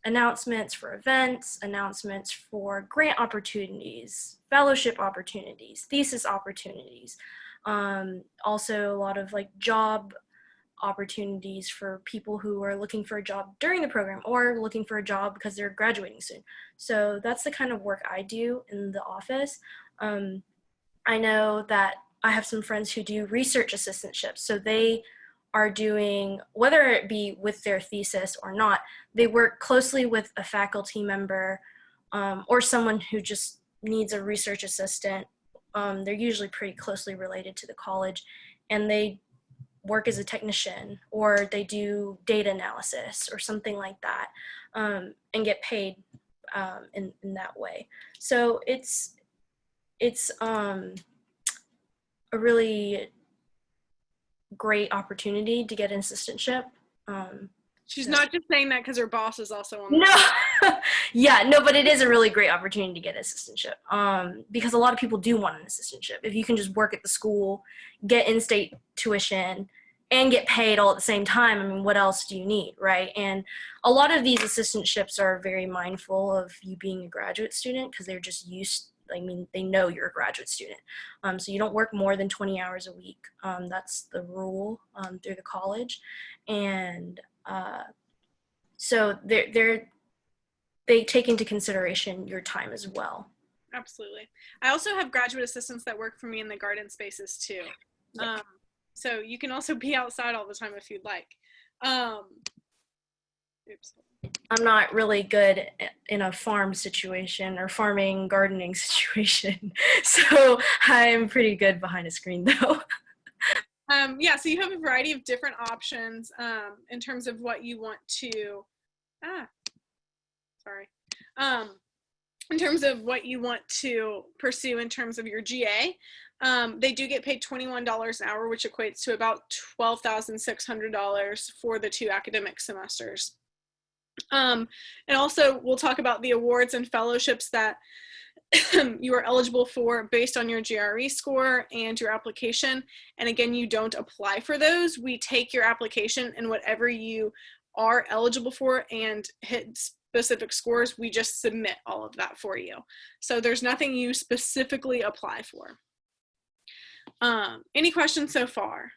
announcements for events, announcements for grant opportunities, fellowship opportunities, thesis opportunities. Also a lot of like job opportunities for people who are looking for a job during the program or looking for a job because they're graduating soon. So that's the kind of work I do in the office. I know that I have some friends who do research assistantships. So they are doing, whether it be with their thesis or not, they work closely with a faculty member or someone who just needs a research assistant. They're usually pretty closely related to the college, and they work as a technician, or they do data analysis or something like that, and get paid in that way. So it's a really great opportunity to get an assistantship. She's not just saying that because her boss is also on. No, yeah, no, but it is a really great opportunity to get an assistantship because a lot of people do want an assistantship. If you can just work at the school, get in-state tuition, and get paid all at the same time, I mean, what else do you need, right? And a lot of these assistantships are very mindful of you being a graduate student because they're just they know you're a graduate student. So you don't work more than 20 hours a week. That's the rule through the college. And so they take into consideration your time as well. Absolutely. I also have graduate assistants that work for me in the garden spaces too. Yeah. So you can also be outside all the time if you'd like. Oops. I'm not really good in a farm situation or farming, gardening situation. So I'm pretty good behind a screen though. Yeah, so you have a variety of different options in terms of what you want to, in terms of what you want to pursue in terms of your GA. They do get paid $21 an hour, which equates to about $12,600 for the 2 academic semesters. And also we'll talk about the awards and fellowships that you are eligible for based on your GRE score and your application. And again, you don't apply for those. We take your application and whatever you are eligible for and hit specific scores, we just submit all of that for you. So there's nothing you specifically apply for. Any questions so far?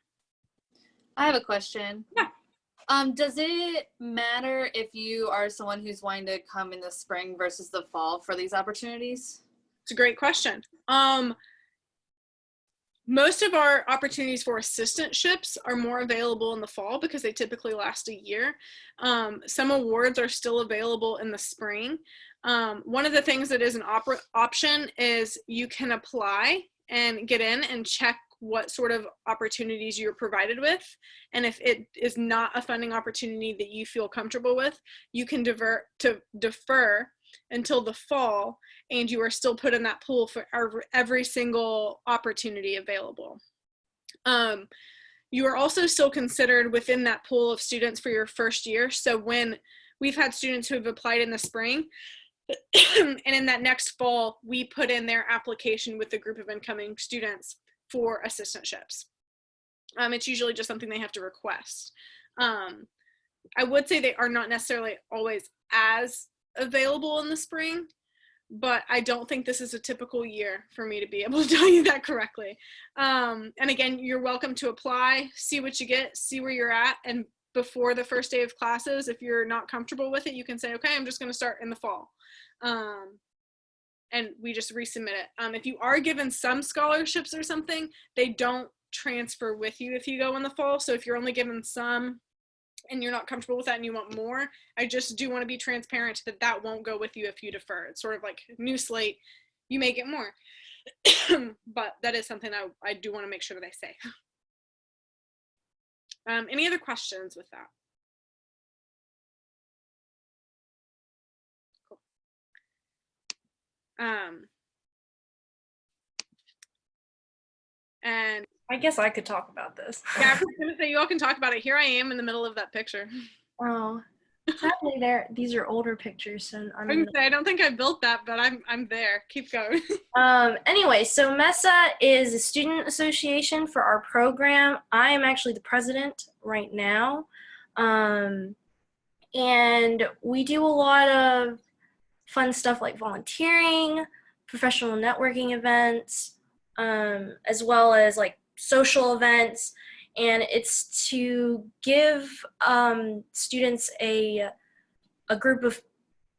I have a question. Yeah. Does it matter if you are someone who's wanting to come in the spring versus the fall for these opportunities? It's a great question. Most of our opportunities for assistantships are more available in the fall because they typically last a year. Some awards are still available in the spring. One of the things that is an option is you can apply and get in and check what sort of opportunities you're provided with. And if it is not a funding opportunity that you feel comfortable with, you can defer until the fall, and you are still put in that pool for every single opportunity available. You are also still considered within that pool of students for your first year. So when we've had students who have applied in the spring, and in that next fall, we put in their application with the group of incoming students for assistantships. It's usually just something they have to request. I would say they are not necessarily always as available in the spring, but I don't think this is a typical year for me to be able to tell you that correctly. And again, you're welcome to apply, see what you get, see where you're at, and before the first day of classes, if you're not comfortable with it, you can say, okay, I'm just going to start in the fall. And we just resubmit it. If you are given some scholarships or something, they don't transfer with you if you go in the fall. So if you're only given some and you're not comfortable with that and you want more, I just do want to be transparent that that won't go with you if you defer. It's sort of like new slate, you may get more. But that is something I do want to make sure that I say. Any other questions with that? Cool. And I guess I could talk about this. yeah, I was gonna say you all can talk about it. Here I am in the middle of that picture. Oh, sadly, these are older pictures, and I don't think I built that, but I'm there. Keep going. Anyway, so MESA is a student association for our program. I am actually the president right now, And we do a lot of fun stuff like volunteering, professional networking events, as well as like social events. And it's to give students a group of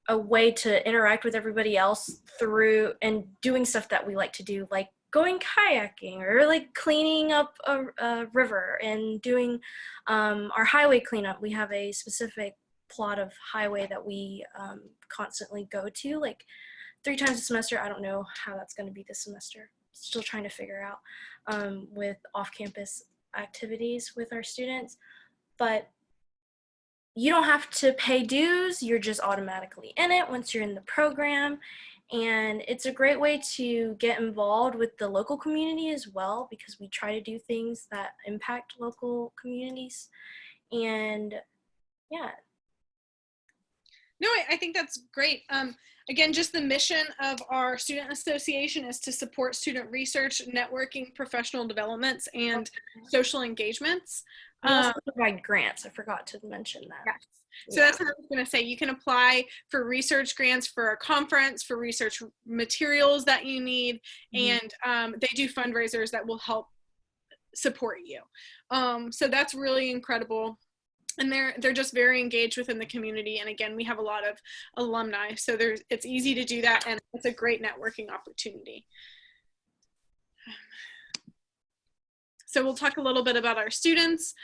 a way to interact with everybody else through and doing stuff that we like to do, like going kayaking or like cleaning up a river and doing our highway cleanup. We have a specific plot of highway that we constantly go to, like 3 times a semester. I don't know how that's going to be this semester. Still trying to figure out with off-campus activities with our students. But you don't have to pay dues. You're just automatically in it once you're in the program. And it's a great way to get involved with the local community as well, because we try to do things that impact local communities. And yeah. No, I think that's great. Again, just the mission of our student association is to support student research, networking, professional developments, and social engagements. We also provide grants. I forgot to mention that. Yes. So that's what I was going to say. You can apply for research grants for a conference, for research materials that you need, and they do fundraisers that will help support you. So that's really incredible. And they're just very engaged within the community. And again, we have a lot of alumni, so it's easy to do that, and it's a great networking opportunity. So we'll talk a little bit about our students.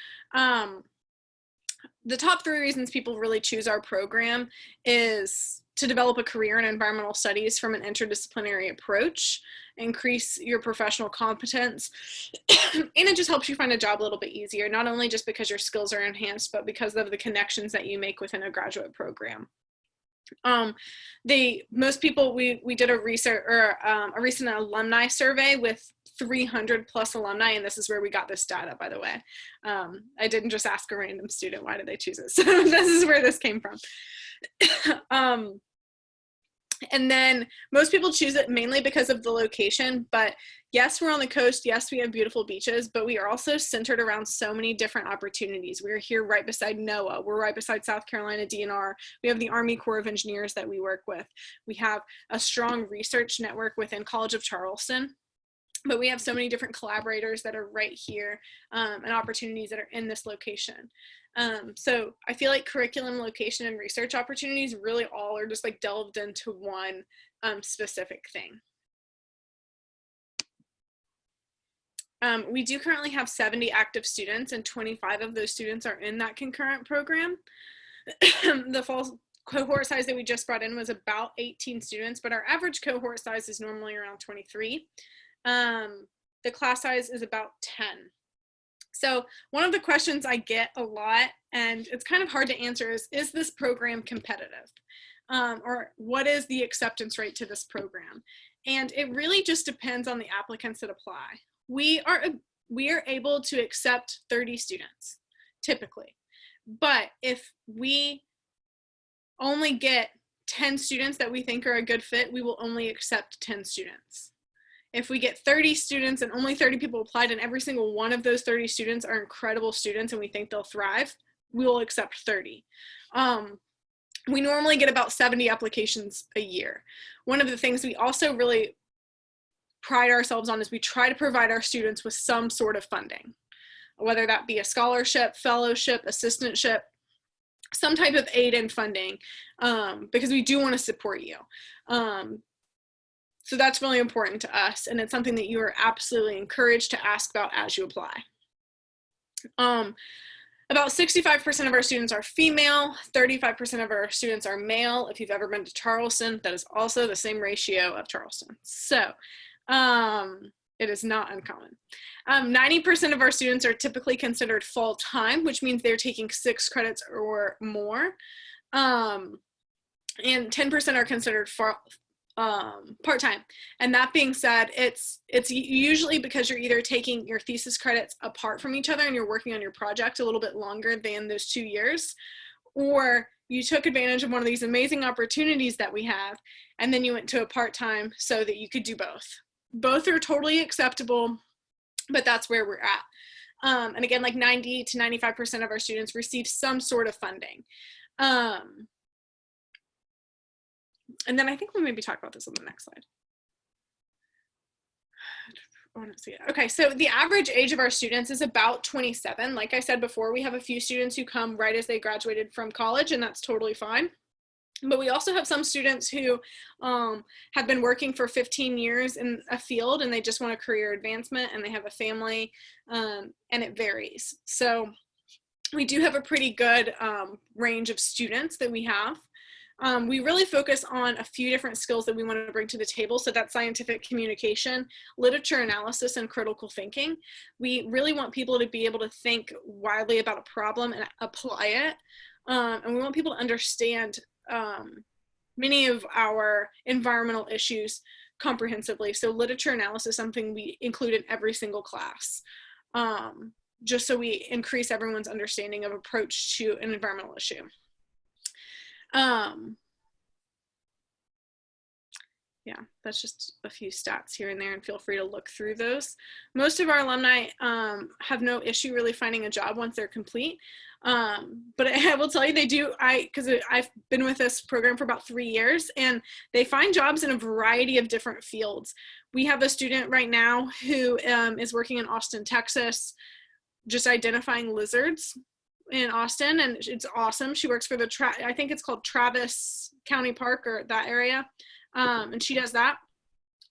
The top 3 reasons people really choose our program is to develop a career in environmental studies from an interdisciplinary approach, increase your professional competence, and it just helps you find a job a little bit easier, not only just because your skills are enhanced, but because of the connections that you make within a graduate program. Most people, we did a recent alumni survey with 300 plus alumni, and this is where we got this data, by the way. I didn't just ask a random student, why did they choose it? So this is where this came from. And then most people choose it mainly because of the location, but yes, we're on the coast. Yes, we have beautiful beaches, but we are also centered around so many different opportunities. We're here right beside NOAA. We're right beside South Carolina DNR. We have the Army Corps of Engineers that we work with. We have a strong research network within College of Charleston, but we have so many different collaborators that are right here and opportunities that are in this location. So I feel like curriculum, location, and research opportunities really all are just like delved into one specific thing. We do currently have 70 active students, and 25 of those students are in that concurrent program. The fall cohort size that we just brought in was about 18 students, but our average cohort size is normally around 23. The class size is about 10. So one of the questions I get a lot, and it's kind of hard to answer, is this program competitive? Or what is the acceptance rate to this program? And it really just depends on the applicants that apply. We are able to accept 30 students, typically. But if we only get 10 students that we think are a good fit, we will only accept 10 students. If we get 30 students and only 30 people applied, and every single one of those 30 students are incredible students and we think they'll thrive, we will accept 30. We normally get about 70 applications a year. One of the things we also really pride ourselves on is we try to provide our students with some sort of funding, whether that be a scholarship, fellowship, assistantship, some type of aid and funding, because we do want to support you. So that's really important to us, and it's something that you are absolutely encouraged to ask about as you apply. About 65% of our students are female, 35% of our students are male. If you've ever been to Charleston, that is also the same ratio of Charleston. So it is not uncommon. 90% of our students are typically considered full-time, which means they're taking 6 credits or more. And 10% are considered part-time. And that being said, it's usually because you're either taking your thesis credits apart from each other and you're working on your project a little bit longer than those 2 years, or you took advantage of one of these amazing opportunities that we have, and then you went to a part-time so that you could do both. Both are totally acceptable, but that's where we're at. And again, like 90 to 95% of our students receive some sort of funding. And then I think we'll maybe talk about this on the next slide. I want to see it. Okay, so the average age of our students is about 27. Like I said before, we have a few students who come right as they graduated from college, and that's totally fine. But we also have some students who have been working for 15 years in a field and they just want a career advancement and they have a family, and it varies. So we do have a pretty good range of students that we have. We really focus on a few different skills that we want to bring to the table. So that's scientific communication, literature analysis, and critical thinking. We really want people to be able to think widely about a problem and apply it. And we want people to understand many of our environmental issues comprehensively. So literature analysis is something we include in every single class, just so we increase everyone's understanding of approach to an environmental issue. Yeah, that's just a few stats here and there, and feel free to look through those. Most of our alumni have no issue really finding a job once they're complete. But I will tell you they do, because I've been with this program for about 3 years, and they find jobs in a variety of different fields. We have a student right now who is working in Austin, Texas, just identifying lizards in Austin, and it's awesome. She works for the, I think it's called Travis County Park, or that area, and she does that.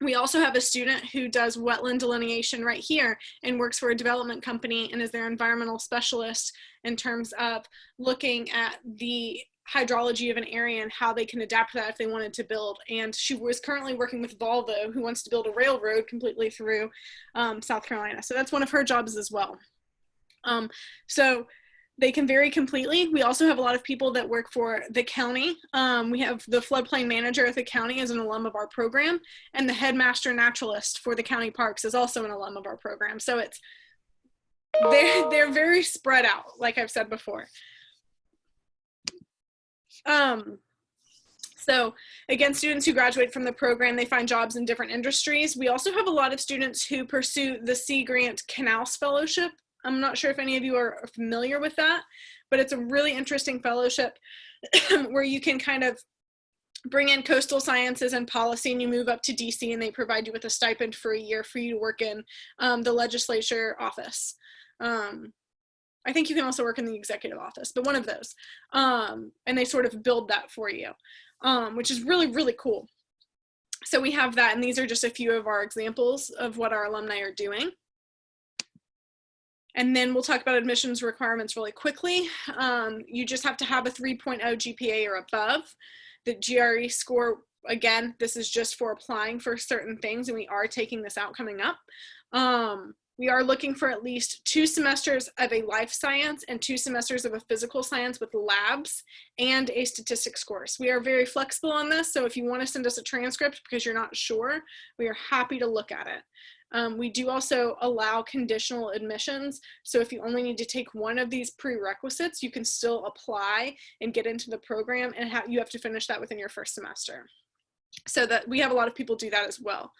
We also have a student who does wetland delineation right here and works for a development company and is their environmental specialist in terms of looking at the hydrology of an area and how they can adapt that if they wanted to build. And she was currently working with Volvo, who wants to build a railroad completely through South Carolina. So that's one of her jobs as well. So they can vary completely. We also have a lot of people that work for the county. We have the floodplain manager at the county as an alum of our program, and the headmaster naturalist for the county parks is also an alum of our program. So it's, they're very spread out, like I've said before. So again, students who graduate from the program, they find jobs in different industries. We also have a lot of students who pursue the Sea Grant Canals Fellowship. I'm not sure if any of you are familiar with that, but it's a really interesting fellowship where you can kind of bring in coastal sciences and policy, and you move up to DC, and they provide you with a stipend for a year for you to work in the legislature office. I think you can also work in the executive office, but one of those. And they sort of build that for you, which is really, really cool. So we have that, and these are just a few of our examples of what our alumni are doing. And then we'll talk about admissions requirements really quickly. You just have to have a 3.0 GPA or above. The GRE score, again, this is just for applying for certain things, and we are taking this out coming up. We are looking for at least 2 semesters of a life science and 2 semesters of a physical science with labs and a statistics course. We are very flexible on this, so if you want to send us a transcript because you're not sure, we are happy to look at it. We do also allow conditional admissions. So if you only need to take one of these prerequisites, you can still apply and get into the program, and you have to finish that within your first semester. So that we have a lot of people do that as well.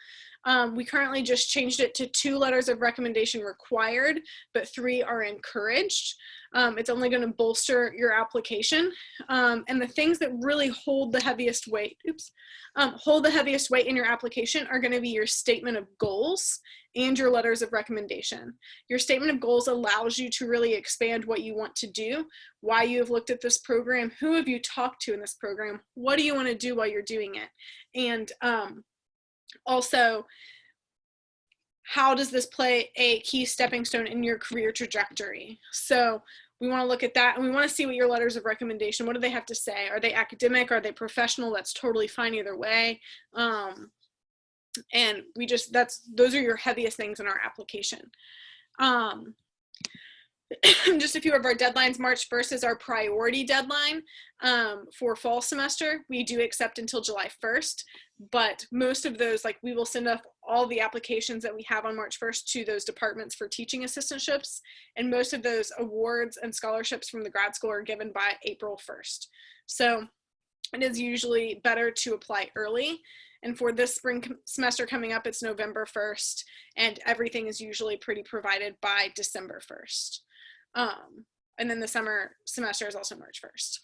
We currently just changed it to 2 letters of recommendation required, but 3 are encouraged. It's only going to bolster your application. And the things that really hold the heaviest weight, hold the heaviest weight in your application are going to be your statement of goals and your letters of recommendation. Your statement of goals allows you to really expand what you want to do, why you have looked at this program, who have you talked to in this program, what do you want to do while you're doing it, and also, how does this play a key stepping stone in your career trajectory? So we want to look at that, and we want to see what your letters of recommendation, what do they have to say? Are they academic? Are they professional? That's totally fine either way. And we just, those are your heaviest things in our application. Just a few of our deadlines. March 1st is our priority deadline for fall semester. We do accept until July 1st, but most of those, like, we will send up all the applications that we have on March 1st to those departments for teaching assistantships, and most of those awards and scholarships from the grad school are given by April 1st. So it is usually better to apply early. And for this spring semester coming up, it's November 1st, and everything is usually pretty provided by December 1st. And then the summer semester is also March 1st.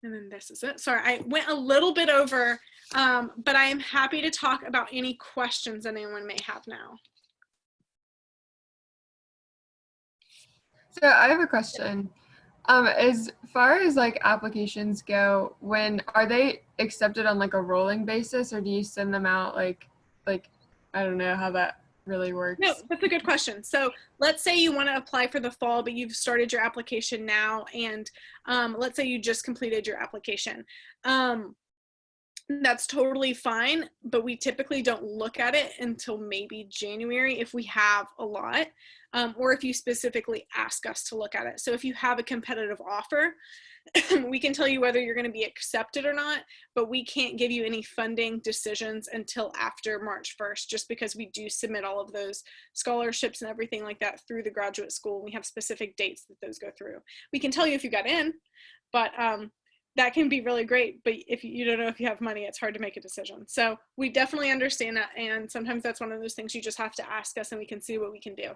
And then this is it. Sorry, I went a little bit over, but I am happy to talk about any questions anyone may have now. So I have a question. As far as like applications go, when are they accepted on like a rolling basis, or do you send them out like I don't know how that really works? No, that's a good question. So let's say you want to apply for the fall, but you've started your application now, and let's say you just completed your application. That's totally fine, but we typically don't look at it until maybe January if we have a lot, or if you specifically ask us to look at it. So if you have a competitive offer, we can tell you whether you're going to be accepted or not, but we can't give you any funding decisions until after March 1st, just because we do submit all of those scholarships and everything like that through the graduate school. We have specific dates that those go through. We can tell you if you got in, but that can be really great, but if you don't know if you have money, it's hard to make a decision. So we definitely understand that, and sometimes that's one of those things you just have to ask us and we can see what we can do.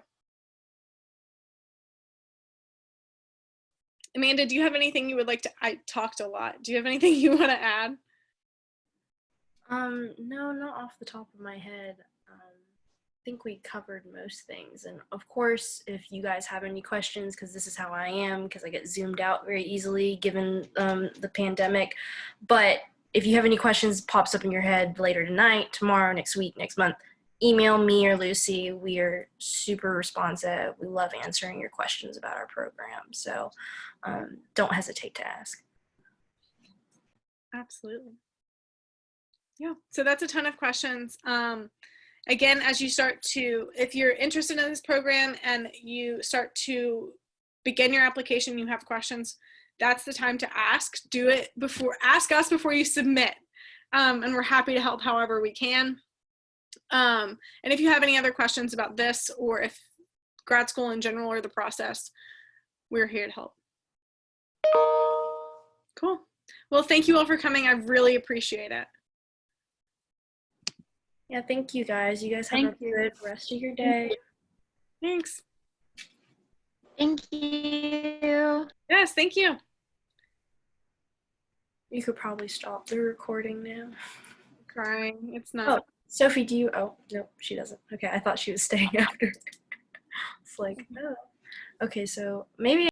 Amanda, do you have anything you would like to, I talked a lot. Do you have anything you want to add? No, not off the top of my head. I think we covered most things. And of course, if you guys have any questions, because this is how I am, because I get zoomed out very easily given the pandemic. But if you have any questions pops up in your head later tonight, tomorrow, next week, next month, email me or Lucy. We are super responsive. We love answering your questions about our program. So don't hesitate to ask. Absolutely. Yeah, so that's a ton of questions. Again, as you start to, if you're interested in this program and you start to begin your application, you have questions, that's the time to ask. Do it before, ask us before you submit. And we're happy to help however we can. And if you have any other questions about this, or if grad school in general or the process, we're here to help. Cool. Well, thank you all for coming. I really appreciate it. Yeah, thank you guys. You guys have a good rest of your day. Thanks. Thank you. Yes, thank you. You could probably stop the recording now. Crying. It's not. Oh, Sophie, do you? Oh, no, she doesn't. Okay, I thought she was staying after. It's like, no. Okay, so maybe